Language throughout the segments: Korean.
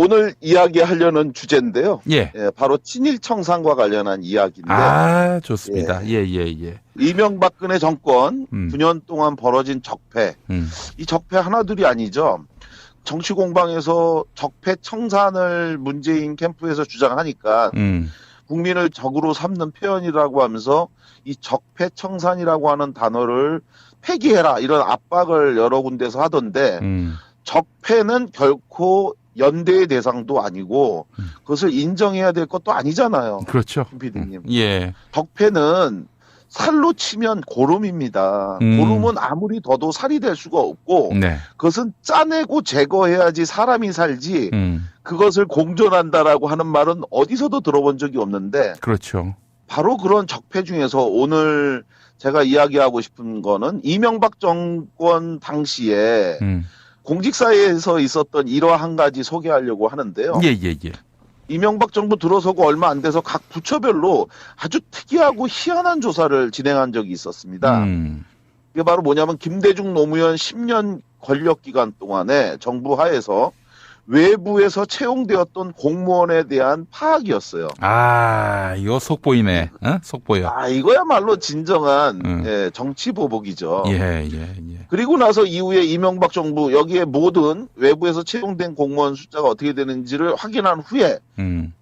오늘 이야기하려는 주제인데요. 예. 예, 바로 친일 청산과 관련한 이야기인데. 아, 좋습니다. 예. 이명박근혜 정권 9년 동안 벌어진 적폐. 이 적폐 하나둘이 아니죠. 정치 공방에서 적폐 청산을 문재인 캠프에서 주장하니까 국민을 적으로 삼는 표현이라고 하면서 이 적폐 청산이라고 하는 단어를 폐기해라 이런 압박을 여러 군데서 하던데 적폐는 결코 연대의 대상도 아니고 그것을 인정해야 될 것도 아니잖아요. 그렇죠. 김 PD님. 예. 적폐는 살로 치면 고름입니다. 고름은 아무리 더도 살이 될 수가 없고 네. 그것은 짜내고 제거해야지 사람이 살지 그것을 공존한다라고 하는 말은 어디서도 들어본 적이 없는데 그렇죠. 바로 그런 적폐 중에서 오늘 제가 이야기하고 싶은 거는 이명박 정권 당시에 공직사회에서 있었던 일화 한 가지 소개하려고 하는데요. 예. 이명박 정부 들어서고 얼마 안 돼서 각 부처별로 아주 특이하고 희한한 조사를 진행한 적이 있었습니다. 이게 바로 뭐냐면 김대중 노무현 10년 권력기간 동안에 정부 하에서 외부에서 채용되었던 공무원에 대한 파악이었어요. 아, 이거 속보이네. 속보여. 아, 이거야말로 진정한 정치 보복이죠. 예. 그리고 나서 이후에 이명박 정부 여기에 모든 외부에서 채용된 공무원 숫자가 어떻게 되는지를 확인한 후에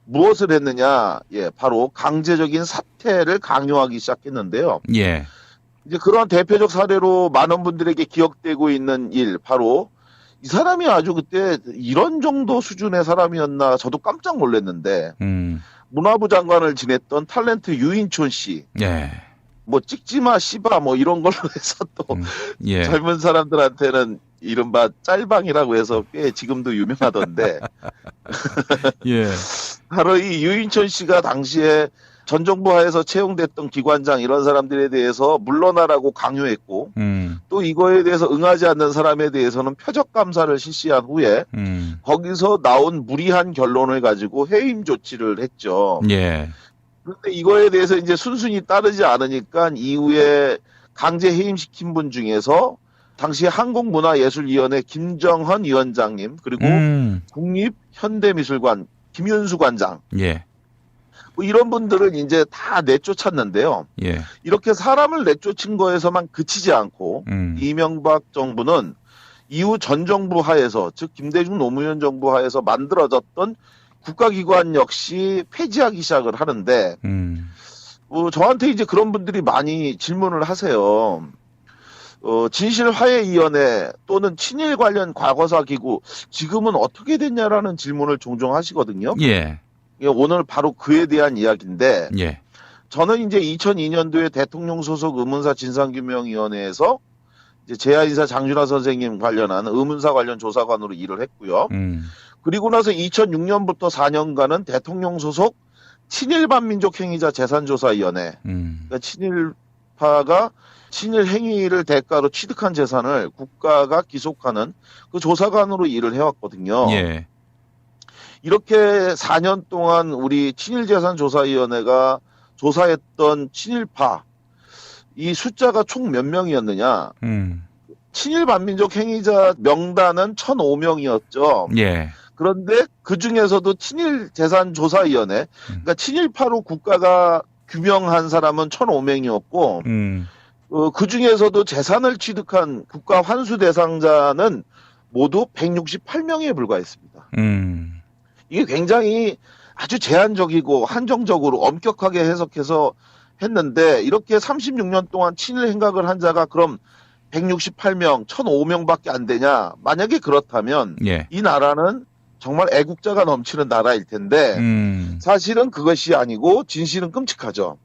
무엇을 했느냐? 예, 바로 강제적인 사퇴를 강요하기 시작했는데요. 예. 이제 그런 대표적 사례로 많은 분들에게 기억되고 있는 일, 바로 이 사람이 아주 그때 이런 정도 수준의 사람이었나 저도 깜짝 놀랐는데 문화부 장관을 지냈던 탤런트 유인촌 씨. 예. 뭐 찍지마 씨바 뭐 이런 걸로 해서 또 예. 젊은 사람들한테는 이른바 짤방이라고 해서 꽤 지금도 유명하던데. 예. 바로 이 유인촌 씨가 당시에 전 정부 하에서 채용됐던 기관장 이런 사람들에 대해서 물러나라고 강요했고 또 이거에 대해서 응하지 않는 사람에 대해서는 표적 감사를 실시한 후에 거기서 나온 무리한 결론을 가지고 해임 조치를 했죠. 예. 그런데 이거에 대해서 이제 순순히 따르지 않으니까 이후에 강제 해임시킨 분 중에서 당시 한국문화예술위원회 김정헌 위원장님 그리고 국립현대미술관 김윤수 관장. 예. 뭐 이런 분들을 이제 다 내쫓았는데요. 예. 이렇게 사람을 내쫓은 거에서만 그치지 않고 이명박 정부는 이후 전 정부 하에서 즉 김대중 노무현 정부 하에서 만들어졌던 국가기관 역시 폐지하기 시작을 하는데 저한테 이제 그런 분들이 많이 질문을 하세요. 진실화해위원회 또는 친일 관련 과거사 기구 지금은 어떻게 됐냐라는 질문을 종종 하시거든요. 예. 오늘 바로 그에 대한 이야기인데 예. 저는 이제 2002년도에 대통령 소속 의문사 진상규명위원회에서 이제 제야인사 장준하 선생님 관련한 의문사 관련 조사관으로 일을 했고요. 그리고 나서 2006년부터 4년간은 대통령 소속 친일반민족 행위자 재산조사위원회 그러니까 친일파가 친일 행위를 대가로 취득한 재산을 국가가 기속하는 그 조사관으로 일을 해왔거든요. 예. 이렇게 4년 동안 우리 친일재산조사위원회가 조사했던 친일파 이 숫자가 총 몇 명이었느냐? 친일반민족 행위자 명단은 1,005명이었죠. 예. 그런데 그 중에서도 친일재산조사위원회, 그러니까 친일파로 국가가 규명한 사람은 1,005명이었고, 그 중에서도 재산을 취득한 국가 환수 대상자는 모두 168명에 불과했습니다. 이게 굉장히 아주 제한적이고 한정적으로 엄격하게 해석해서 했는데 이렇게 36년 동안 친일 행각을 한 자가 그럼 168명, 1,005명밖에 안 되냐? 만약에 그렇다면 예. 이 나라는 정말 애국자가 넘치는 나라일 텐데 사실은 그것이 아니고 진실은 끔찍하죠.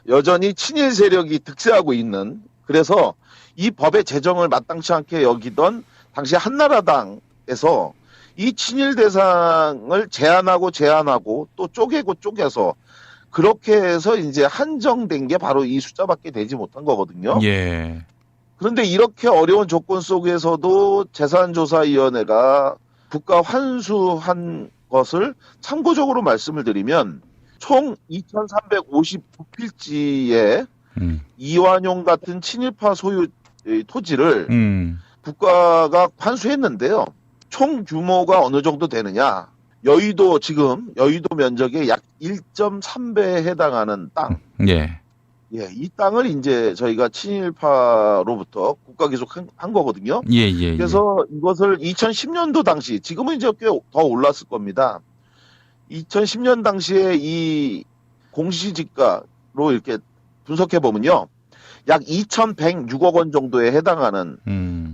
여전히 친일 세력이 득세하고 있는 그래서 이 법의 제정을 마땅치 않게 여기던 당시 한나라당에서 이 친일 대상을 제한하고 또 쪼개고 쪼개서 그렇게 해서 이제 한정된 게 바로 이 숫자밖에 되지 못한 거거든요. 예. 그런데 이렇게 어려운 조건 속에서도 재산조사위원회가 국가 환수한 것을 참고적으로 말씀을 드리면 총 2,359필지의 이완용 같은 친일파 소유 토지를 국가가 환수했는데요. 총 규모가 어느 정도 되느냐? 지금 여의도 면적의 약 1.3배에 해당하는 땅. 예. 예, 이 땅을 이제 저희가 친일파로부터 국가 기속한 거거든요. 예, 예. 그래서 이것을 2010년도 당시, 지금은 이제 꽤 더 올랐을 겁니다. 2010년 당시에 이 공시지가로 이렇게 분석해 보면요. 약 2,106억 원 정도에 해당하는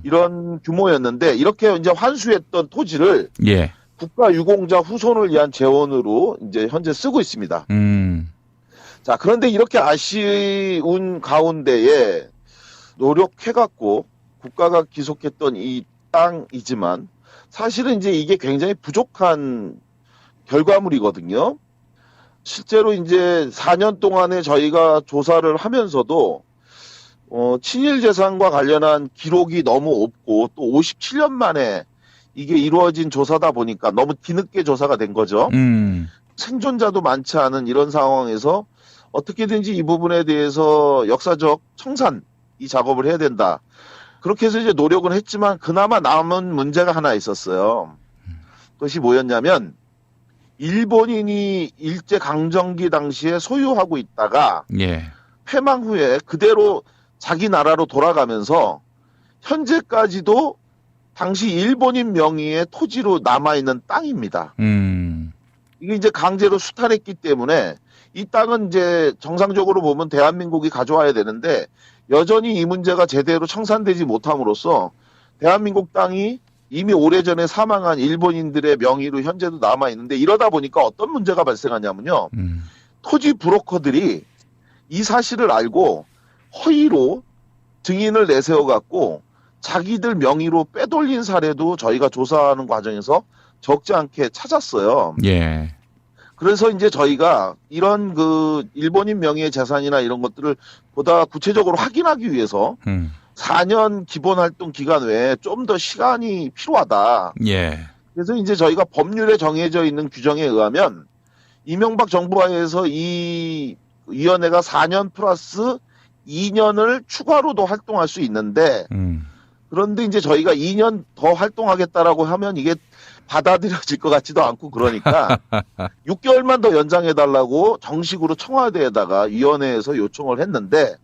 이런 규모였는데, 이렇게 이제 환수했던 토지를 예. 국가 유공자 후손을 위한 재원으로 이제 현재 쓰고 있습니다. 자, 그런데 이렇게 아쉬운 가운데에 노력해갖고 국가가 기속했던 이 땅이지만 사실은 이제 이게 굉장히 부족한 결과물이거든요. 실제로 이제 4년 동안에 저희가 조사를 하면서도 친일 재산과 관련한 기록이 너무 없고 또 57년 만에 이게 이루어진 조사다 보니까 너무 뒤늦게 조사가 된 거죠. 생존자도 많지 않은 이런 상황에서 어떻게든지 이 부분에 대해서 역사적 청산 이 작업을 해야 된다. 그렇게 해서 이제 노력은 했지만 그나마 남은 문제가 하나 있었어요. 그것이 뭐였냐면 일본인이 일제강점기 당시에 소유하고 있다가 예. 패망 후에 그대로 자기 나라로 돌아가면서 현재까지도 당시 일본인 명의의 토지로 남아있는 땅입니다. 이게 이제 강제로 수탈했기 때문에 이 땅은 이제 정상적으로 보면 대한민국이 가져와야 되는데 여전히 이 문제가 제대로 청산되지 못함으로써 대한민국 땅이 이미 오래전에 사망한 일본인들의 명의로 현재도 남아있는데 이러다 보니까 어떤 문제가 발생하냐면요. 토지 브로커들이 이 사실을 알고 허위로 증인을 내세워갖고 자기들 명의로 빼돌린 사례도 저희가 조사하는 과정에서 적지 않게 찾았어요. 예. 그래서 이제 저희가 이런 그 일본인 명의의 재산이나 이런 것들을 보다 구체적으로 확인하기 위해서 4년 기본 활동 기간 외에 좀 더 시간이 필요하다. 예. 그래서 이제 저희가 법률에 정해져 있는 규정에 의하면 이명박 정부 하에서 이 위원회가 4년 플러스 2년을 추가로도 활동할 수 있는데 그런데 이제 저희가 2년 더 활동하겠다라고 하면 이게 받아들여질 것 같지도 않고 그러니까 6개월만 더 연장해달라고 정식으로 청와대에다가 위원회에서 요청을 했는데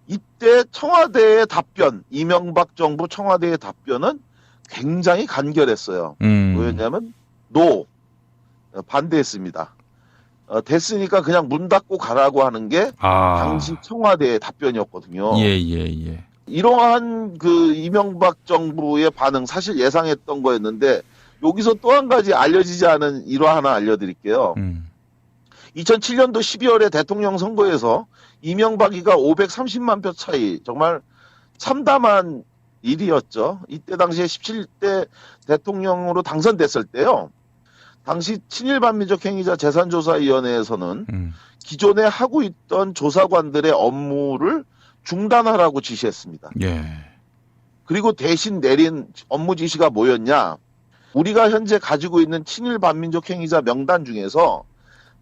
이때 청와대의 답변, 이명박 정부 청와대의 답변은 굉장히 간결했어요. 뭐였냐면 반대했습니다. 됐으니까 그냥 문 닫고 가라고 하는 게 당시 청와대의 답변이었거든요. 예. 이러한 그 이명박 정부의 반응 사실 예상했던 거였는데 여기서 또 한 가지 알려지지 않은 일화 하나 알려드릴게요. 2007년도 12월에 대통령 선거에서 이명박이가 530만 표 차이 정말 참담한 일이었죠. 이때 당시에 17대 대통령으로 당선됐을 때요. 당시 친일반민족행위자 재산조사위원회에서는 기존에 하고 있던 조사관들의 업무를 중단하라고 지시했습니다. 예. 그리고 대신 내린 업무 지시가 뭐였냐? 우리가 현재 가지고 있는 친일 반민족 행위자 명단 중에서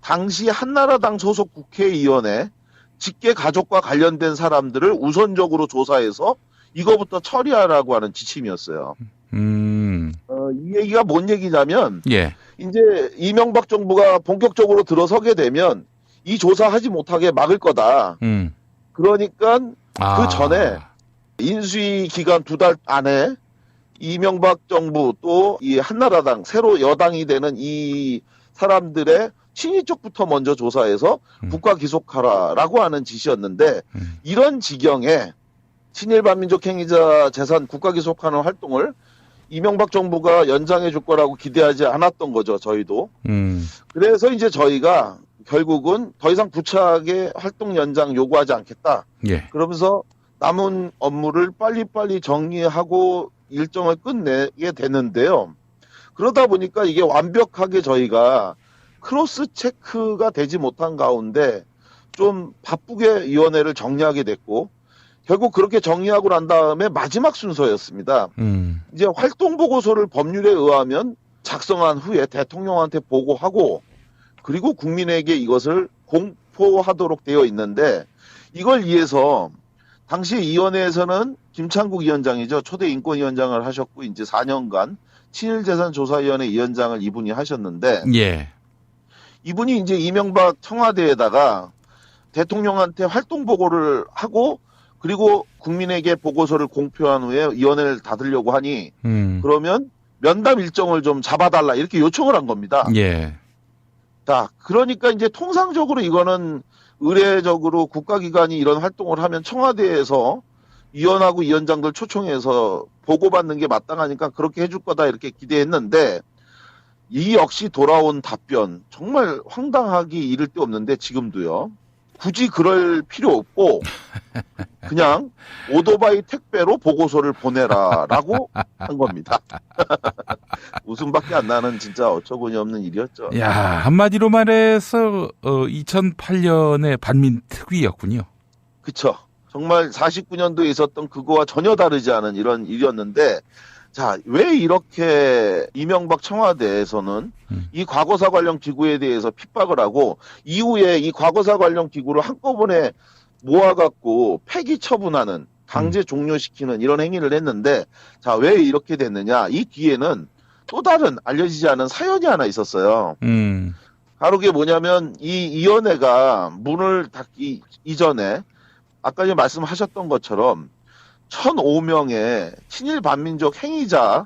당시 한나라당 소속 국회의원의 직계 가족과 관련된 사람들을 우선적으로 조사해서 이거부터 처리하라고 하는 지침이었어요. 이 얘기가 뭔 얘기냐면 예. 이제 이명박 정부가 본격적으로 들어서게 되면 이 조사하지 못하게 막을 거다. 그러니까 그 전에 인수위 기간 2달 안에 이명박 정부 또 이 한나라당 새로 여당이 되는 이 사람들의 친위 쪽부터 먼저 조사해서 국가 기속하라라고 하는 지시였는데 이런 지경에 친일반민족 행위자 재산 국가 기속하는 활동을 이명박 정부가 연장해 줄 거라고 기대하지 않았던 거죠, 저희도. 그래서 이제 저희가 결국은 더 이상 부착의 활동 연장 요구하지 않겠다. 예. 그러면서 남은 업무를 빨리빨리 정리하고 일정을 끝내게 되는데요. 그러다 보니까 이게 완벽하게 저희가 크로스 체크가 되지 못한 가운데 좀 바쁘게 위원회를 정리하게 됐고 결국 그렇게 정리하고 난 다음에 마지막 순서였습니다. 이제 활동 보고서를 법률에 의하면 작성한 후에 대통령한테 보고하고 그리고 국민에게 이것을 공포하도록 되어 있는데 이걸 위해서 당시 위원회에서는 김창국 위원장이죠. 초대 인권위원장을 하셨고 이제 4년간 친일재산조사위원회 위원장을 이분이 하셨는데 예. 이분이 이제 이명박 청와대에다가 대통령한테 활동 보고를 하고 그리고 국민에게 보고서를 공표한 후에 위원회를 닫으려고 하니 그러면 면담 일정을 좀 잡아달라 이렇게 요청을 한 겁니다. 예. 자, 그러니까 이제 통상적으로 이거는 의례적으로 국가기관이 이런 활동을 하면 청와대에서 위원하고 위원장들 초청해서 보고받는 게 마땅하니까 그렇게 해줄 거다 이렇게 기대했는데 이 역시 돌아온 답변 정말 황당하기 이를 데 없는데 지금도요. 굳이 그럴 필요 없고 그냥 오토바이 택배로 보고서를 보내라라고 한 겁니다. 웃음밖에 안 나는 진짜 어처구니 없는 일이었죠. 야, 한마디로 말해서 2008년의 반민특위였군요. 그쵸. 정말 49년도에 있었던 그거와 전혀 다르지 않은 이런 일이었는데 자, 왜 이렇게 이명박 청와대에서는 이 과거사 관련 기구에 대해서 핍박을 하고 이후에 이 과거사 관련 기구를 한꺼번에 모아갖고 폐기 처분하는 강제 종료시키는 이런 행위를 했는데 자, 왜 이렇게 됐느냐? 이 뒤에는 또 다른 알려지지 않은 사연이 하나 있었어요. 바로 그게 뭐냐면 이 위원회가 문을 닫기 이전에 아까 말씀하셨던 것처럼 1,005명의 친일 반민족 행위자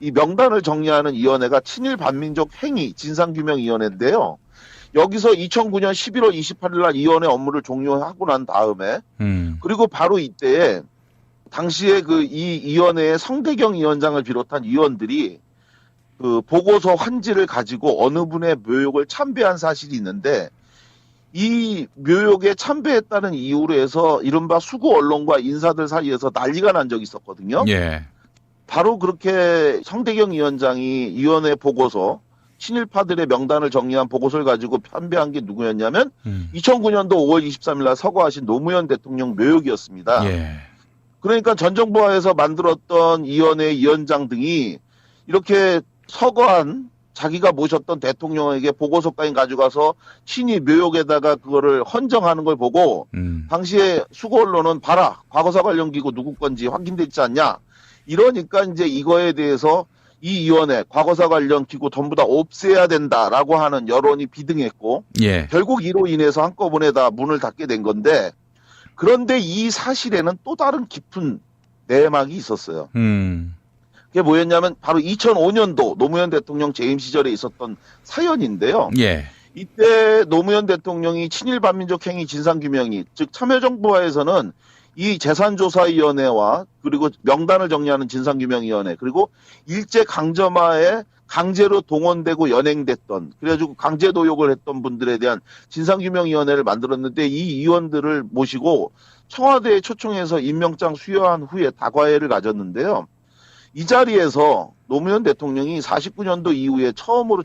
이 명단을 정리하는 위원회가 친일 반민족 행위 진상규명위원회인데요. 여기서 2009년 11월 28일 날 위원회 업무를 종료하고 난 다음에 그리고 바로 이때에 당시에 그 이 위원회의 성대경 위원장을 비롯한 위원들이 그 보고서 환지를 가지고 어느 분의 묘욕을 참배한 사실이 있는데 이 묘욕에 참배했다는 이유로 해서 이른바 수구 언론과 인사들 사이에서 난리가 난 적이 있었거든요. 예. 바로 그렇게 성대경 위원장이 위원회 보고서 친일파들의 명단을 정리한 보고서를 가지고 판배한 게 누구였냐면 2009년도 5월 23일 날 서거하신 노무현 대통령 묘욕이었습니다. 예. 그러니까 전 정부하에서 만들었던 위원회 위원장 등이 이렇게 서거한 자기가 모셨던 대통령에게 보고서까지 가져가서 친히 묘역에다가 그거를 헌정하는 걸 보고 당시에 수고 언론은 봐라 과거사 관련 기구 누구 건지 확인되지 않냐 이러니까 이제 이거에 대해서 이 위원회 과거사 관련 기구 전부 다 없애야 된다라고 하는 여론이 비등했고 예. 결국 이로 인해서 한꺼번에 다 문을 닫게 된 건데 그런데 이 사실에는 또 다른 깊은 내막이 있었어요. 그게 뭐였냐면 바로 2005년도 노무현 대통령 재임 시절에 있었던 사연인데요. 예. 이때 노무현 대통령이 친일 반민족 행위 진상규명위 즉 참여정부와에서는 이 재산조사위원회와 그리고 명단을 정리하는 진상규명위원회 그리고 일제강점하에 강제로 동원되고 연행됐던 그래가지고 강제도욕을 했던 분들에 대한 진상규명위원회를 만들었는데 이 위원들을 모시고 청와대에 초청해서 임명장 수여한 후에 다과회를 가졌는데요. 이 자리에서 노무현 대통령이 49년도 이후에 처음으로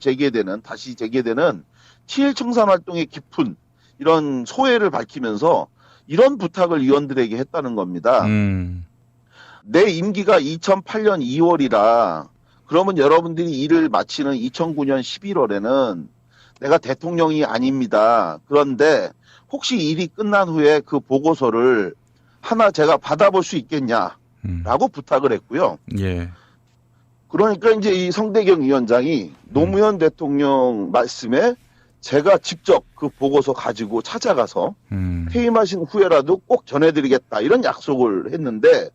다시 재개되는 친일 청산 활동의 깊은 이런 소회를 밝히면서 이런 부탁을 위원들에게 했다는 겁니다. 내 임기가 2008년 2월이라 그러면 여러분들이 일을 마치는 2009년 11월에는 내가 대통령이 아닙니다. 그런데 혹시 일이 끝난 후에 그 보고서를 하나 제가 받아볼 수 있겠냐? 라고 부탁을 했고요. 예. 그러니까 이제 이 성대경 위원장이 노무현 대통령 말씀에 제가 직접 그 보고서 가지고 찾아가서 퇴임하신 후에라도 꼭 전해드리겠다 이런 약속을 했는데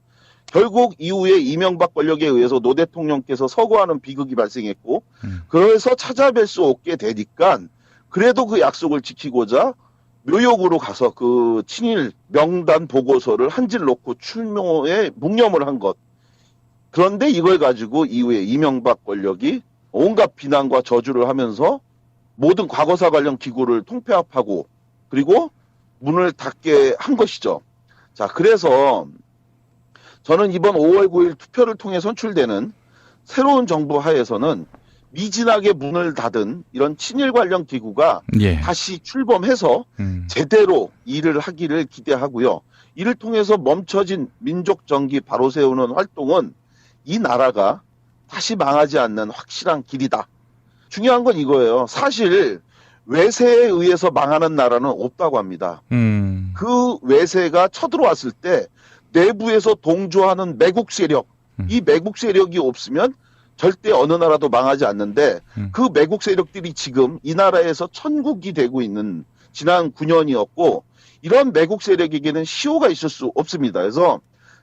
결국 이후에 이명박 권력에 의해서 노 대통령께서 서거하는 비극이 발생했고 그래서 찾아뵐 수 없게 되니까 그래도 그 약속을 지키고자 묘역으로 가서 그 친일 명단 보고서를 한 질 놓고 출모에 묵념을 한 것. 그런데 이걸 가지고 이후에 이명박 권력이 온갖 비난과 저주를 하면서 모든 과거사 관련 기구를 통폐합하고 그리고 문을 닫게 한 것이죠. 자, 그래서 저는 이번 5월 9일 투표를 통해 선출되는 새로운 정부 하에서는 미진하게 문을 닫은 이런 친일 관련 기구가 예. 다시 출범해서 제대로 일을 하기를 기대하고요. 이를 통해서 멈춰진 민족 정기 바로 세우는 활동은 이 나라가 다시 망하지 않는 확실한 길이다. 중요한 건 이거예요. 사실 외세에 의해서 망하는 나라는 없다고 합니다. 그 외세가 쳐들어왔을 때 내부에서 동조하는 매국 세력, 이 매국 세력이 없으면 절대 어느 나라도 망하지 않는데 그 매국 세력들이 지금 이 나라에서 천국이 되고 있는 지난 9년이었고 이런 매국 세력에게는 시효가 있을 수 없습니다. 그래서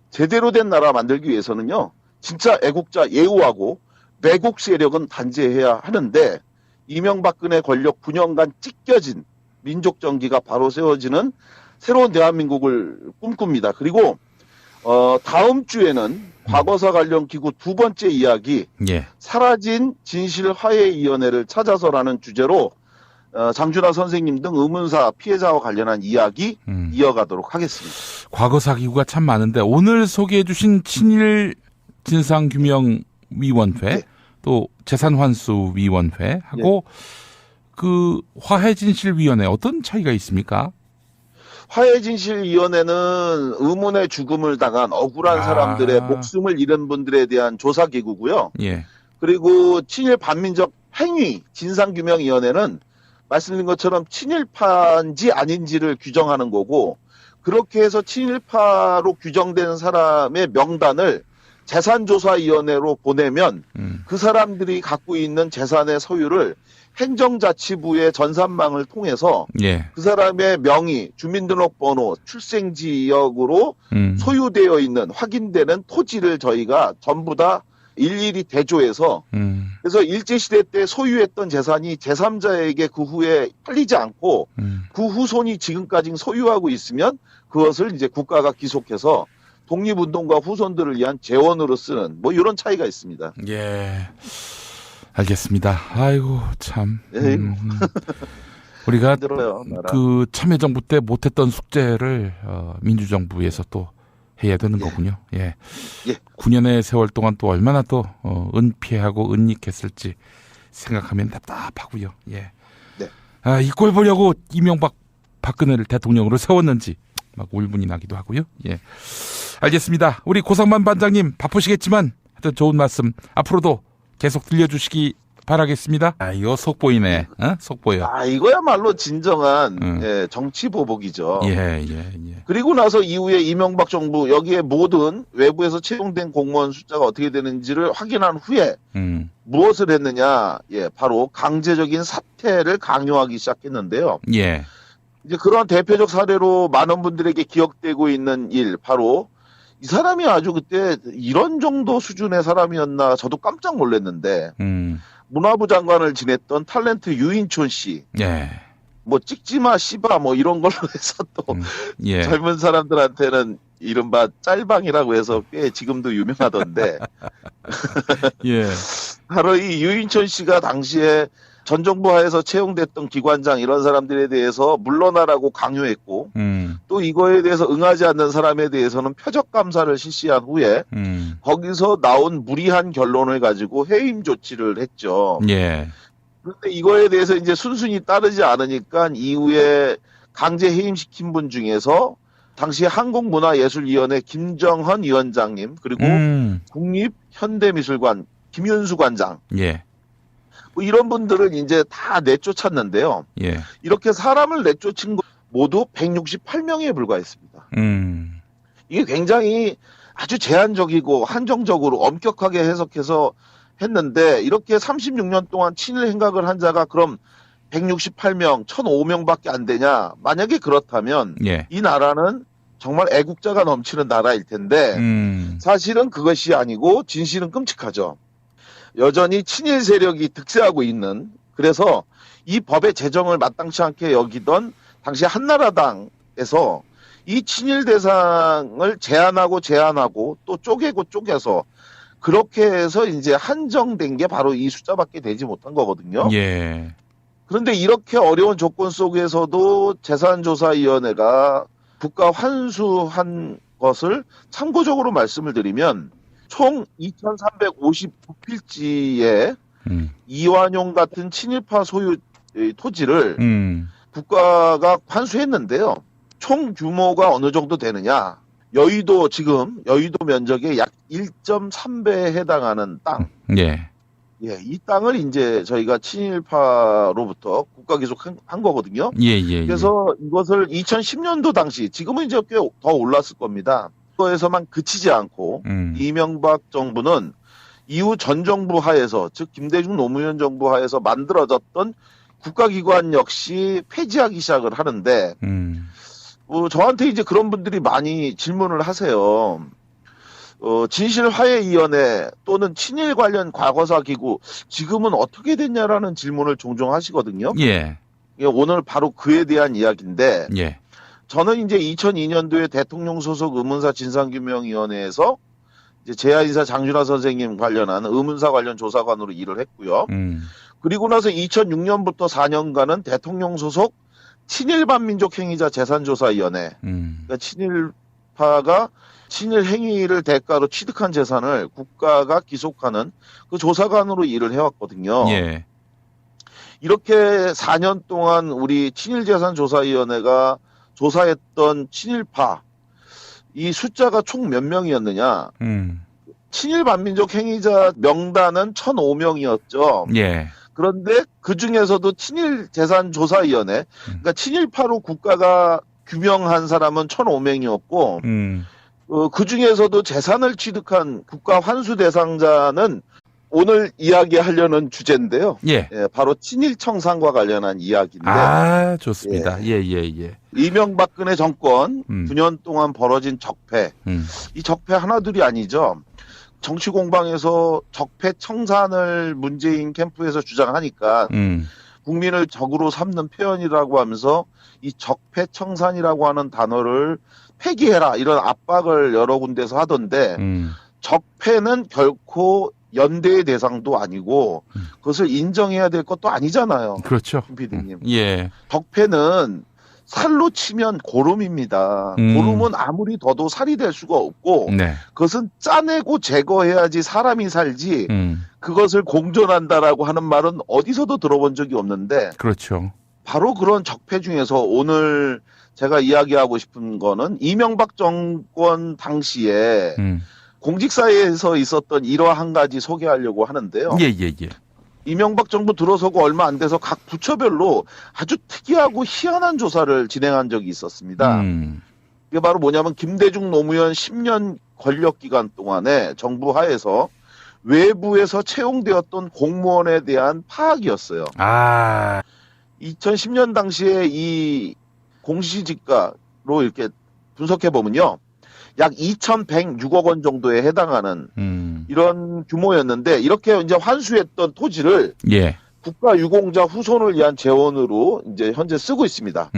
제대로 된 나라 만들기 위해서는요. 진짜 애국자 예우하고 매국 세력은 단죄해야 하는데 이명박근혜 권력 9년간 찢겨진 민족 정기가 바로 세워지는 새로운 대한민국을 꿈꿉니다. 그리고 다음 주에는 과거사 관련 기구 두 번째 이야기 사라진 진실화해위원회를 찾아서라는 주제로 장준하 선생님 등 의문사 피해자와 관련한 이야기 이어가도록 하겠습니다. 과거사 기구가 참 많은데 오늘 소개해 주신 친일 진상규명위원회 또 재산환수위원회하고 그 화해진실위원회 어떤 차이가 있습니까? 화해진실위원회는 의문의 죽음을 당한 억울한 사람들의 목숨을 잃은 분들에 대한 조사기구고요. 그리고 친일 반민족 행위 진상규명위원회는 말씀드린 것처럼 친일파인지 아닌지를 규정하는 거고 그렇게 해서 친일파로 규정된 사람의 명단을 재산조사위원회로 보내면 그 사람들이 갖고 있는 재산의 소유를 행정자치부의 전산망을 통해서 그 사람의 명의, 주민등록번호, 출생지역으로 소유되어 있는 확인되는 토지를 저희가 전부 다 일일이 대조해서 그래서 일제시대 때 소유했던 재산이 제3자에게 그 후에 팔리지 않고 그 후손이 지금까지 소유하고 있으면 그것을 이제 국가가 기속해서 독립운동가 후손들을 위한 재원으로 쓰는 뭐 이런 차이가 있습니다. 예. 알겠습니다. 아이고 참. 우리가 힘들어요, 그 참여정부 때 못했던 숙제를 민주정부에서 또 해야 되는 거군요. 9년의 세월 동안 또 얼마나 또 은폐하고 은닉했을지 생각하면 답답하고요. 이 꼴 보려고 이명박 박근혜를 대통령으로 세웠는지 막 울분이 나기도 하고요. 알겠습니다. 우리 고상만 반장님 바쁘시겠지만 하여튼 좋은 말씀 앞으로도 계속 들려주시기 바라겠습니다. 이거 속보이네. 속보여. 이거야말로 진정한 정치 보복이죠. 그리고 나서 이후에 이명박 정부 여기에 모든 외부에서 채용된 공무원 숫자가 어떻게 되는지를 확인한 후에 무엇을 했느냐? 바로 강제적인 사퇴를 강요하기 시작했는데요. 이제 그런 대표적 사례로 많은 분들에게 기억되고 있는 일 바로 이 사람이 아주 그때 이런 정도 수준의 사람이었나 저도 깜짝 놀랐는데 문화부 장관을 지냈던 탤런트 유인촌 씨. 뭐 찍지마 씨바 뭐 이런 걸로 해서 또 젊은 사람들한테는 이른바 짤방이라고 해서 꽤 지금도 유명하던데 바로 이 유인촌 씨가 당시에 전 정부 하에서 채용됐던 기관장 이런 사람들에 대해서 물러나라고 강요했고 또 이거에 대해서 응하지 않는 사람에 대해서는 표적 감사를 실시한 후에 거기서 나온 무리한 결론을 가지고 해임 조치를 했죠. 그런데 이거에 대해서 이제 순순히 따르지 않으니까 이후에 강제 해임시킨 분 중에서 당시 한국문화예술위원회 김정헌 위원장님 그리고 국립현대미술관 김윤수 관장 뭐 이런 분들을 이제 다 내쫓았는데요. 이렇게 사람을 내쫓은 거 모두 168명에 불과했습니다. 이게 굉장히 아주 제한적이고 한정적으로 엄격하게 해석해서 했는데 이렇게 36년 동안 친일 행각을 한 자가 그럼 168명, 1005명밖에 안 되냐? 만약에 그렇다면 이 나라는 정말 애국자가 넘치는 나라일 텐데 사실은 그것이 아니고 진실은 끔찍하죠. 여전히 친일 세력이 득세하고 있는 그래서 이 법의 제정을 마땅치 않게 여기던 당시 한나라당에서 이 친일 대상을 제한하고 또 쪼개고 쪼개서 그렇게 해서 이제 한정된 게 바로 이 숫자밖에 되지 못한 거거든요. 그런데 이렇게 어려운 조건 속에서도 재산조사위원회가 국가 환수한 것을 참고적으로 말씀을 드리면 총 2,359필지의 이완용 같은 친일파 소유 토지를 국가가 환수했는데요. 총 규모가 어느 정도 되느냐. 여의도 면적의 약 1.3배에 해당하는 땅. 이 땅을 이제 저희가 친일파로부터 국가 기속한 거거든요. 그래서 이것을 2010년도 당시, 지금은 이제 꽤 더 올랐을 겁니다. 그거에서만 그치지 않고 이명박 정부는 이후 전 정부 하에서, 즉 김대중 노무현 정부 하에서 만들어졌던 국가기관 역시 폐지하기 시작을 하는데 저한테 이제 그런 분들이 많이 질문을 하세요. 진실화해위원회 또는 친일 관련 과거사 기구 지금은 어떻게 됐냐라는 질문을 종종 하시거든요. 예. 오늘 바로 그에 대한 이야기인데, 예. 저는 이제 2002년도에 대통령 소속 의문사 진상규명위원회에서 이제 제야인사 장준하 선생님 관련한 의문사 관련 조사관으로 일을 했고요. 그리고 나서 2006년부터 4년간은 대통령 소속 친일반민족 행위자 재산조사위원회, 그러니까 친일파가 친일 행위를 대가로 취득한 재산을 국가가 기속하는 그 조사관으로 일을 해왔거든요. 예. 이렇게 4년 동안 우리 친일재산조사위원회가 조사했던 친일파, 이 숫자가 총 몇 명이었느냐? 친일반민족 행위자 명단은 1,005명이었죠. 예. 그런데 그 중에서도 친일재산조사위원회, 그러니까 친일파로 국가가 규명한 사람은 1,005명이었고, 그 중에서도 재산을 취득한 국가 환수 대상자는 오늘 이야기하려는 주제인데요. 예. 예, 바로 친일청산과 관련한 이야기인데. 아, 좋습니다. 예. 이명박근혜 정권 9년 동안 벌어진 적폐. 이 적폐 하나둘이 아니죠. 정치 공방에서 적폐 청산을 문재인 캠프에서 주장하니까 국민을 적으로 삼는 표현이라고 하면서 이 적폐 청산이라고 하는 단어를 폐기해라 이런 압박을 여러 군데서 하던데 적폐는 결코 연대의 대상도 아니고 그것을 인정해야 될 것도 아니잖아요. 그렇죠. 김 PD님. 예. 적폐는 살로 치면 고름입니다. 고름은 아무리 더도 살이 될 수가 없고 네. 그것은 짜내고 제거해야지 사람이 살지 그것을 공존한다라고 하는 말은 어디서도 들어본 적이 없는데 그렇죠. 바로 그런 적폐 중에서 오늘 제가 이야기하고 싶은 거는 이명박 정권 당시에 공직사회에서 있었던 일화 한 가지 소개하려고 하는데요. 예. 이명박 정부 들어서고 얼마 안 돼서 각 부처별로 아주 특이하고 희한한 조사를 진행한 적이 있었습니다. 이게 바로 뭐냐면 김대중 노무현 10년 권력기간 동안에 정부 하에서 외부에서 채용되었던 공무원에 대한 파악이었어요. 2010년 당시에 이 공시지가로 이렇게 분석해 보면요. 약 2,106억 원 정도에 해당하는 이런 규모였는데 이렇게 이제 환수했던 토지를 예. 국가유공자 후손을 위한 재원으로 이제 현재 쓰고 있습니다.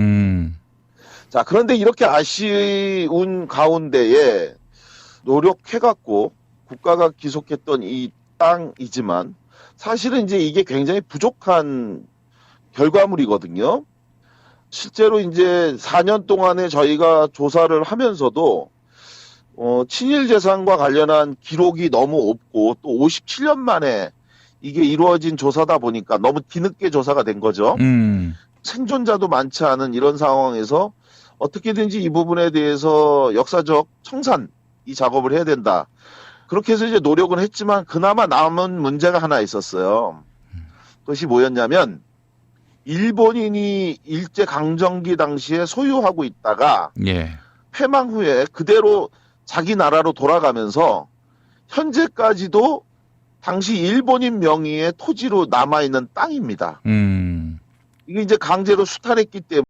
자, 그런데 이렇게 아쉬운 가운데에 노력해갖고 국가가 기속했던 이 땅이지만 사실은 이제 이게 굉장히 부족한 결과물이거든요. 실제로 이제 4년 동안에 저희가 조사를 하면서도 친일 재산과 관련한 기록이 너무 없고 또 57년 만에 이게 이루어진 조사다 보니까 너무 뒤늦게 조사가 된 거죠. 생존자도 많지 않은 이런 상황에서 어떻게든지 이 부분에 대해서 역사적 청산 이 작업을 해야 된다. 그렇게 해서 이제 노력은 했지만 그나마 남은 문제가 하나 있었어요. 그것이 뭐였냐면 일본인이 일제강점기 당시에 소유하고 있다가 예. 패망 후에 그대로 자기 나라로 돌아가면서 현재까지도 당시 일본인 명의의 토지로 남아있는 땅입니다. 이게 이제 강제로 수탈했기 때문에